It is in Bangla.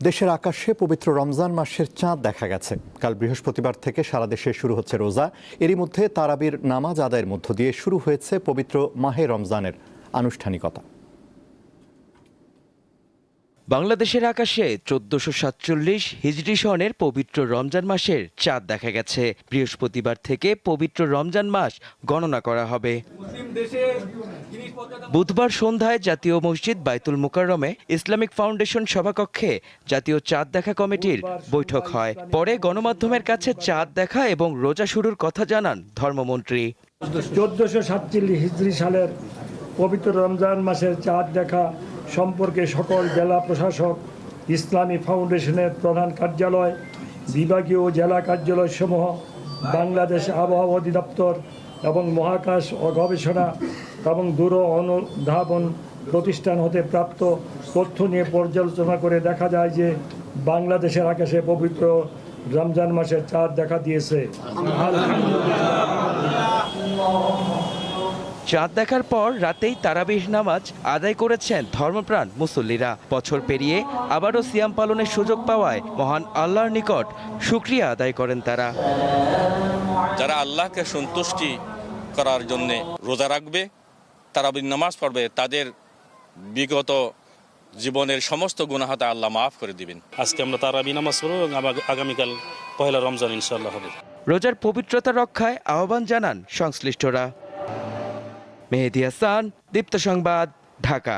দেশের আকাশে পবিত্র রমজান মাসের চাঁদ দেখা গেছে। কাল বৃহস্পতিবার থেকে সারা দেশে শুরু হচ্ছে রোজা। এরই মধ্যে তারাবির নামাজ আদায়ের মধ্য দিয়ে শুরু হয়েছে পবিত্র মাহে রমজানের আনুষ্ঠানিকতা। বাংলাদেশের আকাশে 1447 হিজরি সনের পবিত্র রমজান মাসের চাঁদ দেখা গেছে। বৃহস্পতিবার থেকে পবিত্র রমজান মাস গণনা করা হবে। বুধবার সন্ধ্যায় জাতীয় মসজিদ বায়তুল মুকাররমে ইসলামিক ফাউন্ডেশন সভাকক্ষে জাতীয় চাঁদ দেখা কমিটির বৈঠক হয়। পরে গণমাধ্যমের কাছে চাঁদ দেখা এবং রোজা শুরুর কথা জানান ধর্মমন্ত্রী। 1447 হিজরি সালের পবিত্র রমজান মাসের চাঁদ দেখা সম্পর্কে সকল জেলা প্রশাসক, ইসলামী ফাউন্ডেশনের প্রধান কার্যালয়, বিভাগীয় ও জেলা কার্যালয়সমূহ, বাংলাদেশ আবহাওয়া অধিদপ্তর এবং মহাকাশ ও গবেষণা এবং দূর অনুধাবন প্রতিষ্ঠান হতে প্রাপ্ত তথ্য নিয়ে পর্যালোচনা করে দেখা যায় যে বাংলাদেশের আকাশে পবিত্র রমজান মাসের চাঁদ দেখা দিয়েছে। চাঁদ দেখার পর রাতেই তারাবিহ নামাজ আদায় করেছেন ধর্মপ্রাণ মুসল্লিরা। বছর পেরিয়ে আবারও সিয়াম পালনের সুযোগ পাওয়ায় মহান আল্লাহর নিকট শুকরিয়া আদায় করেন তারা। যারা আল্লাহকে সন্তুষ্টি করার জন্য রোজা রাখবে, তারাবির নামাজ পড়বে, তাদের বিগত জীবনের সমস্ত গুনাহ আল্লাহ মাফ করে দিবেন। আজকে আমরা তারাবি নামাজ পড়ব এবং আগামীকাল পহেলা রমজান ইনশাআল্লাহ হবে। রোজার পবিত্রতা রক্ষায় আহ্বান জানান সংশ্লিষ্টরা। মেহেদী হাসান, দীপ্ত সংবাদ, ঢাকা।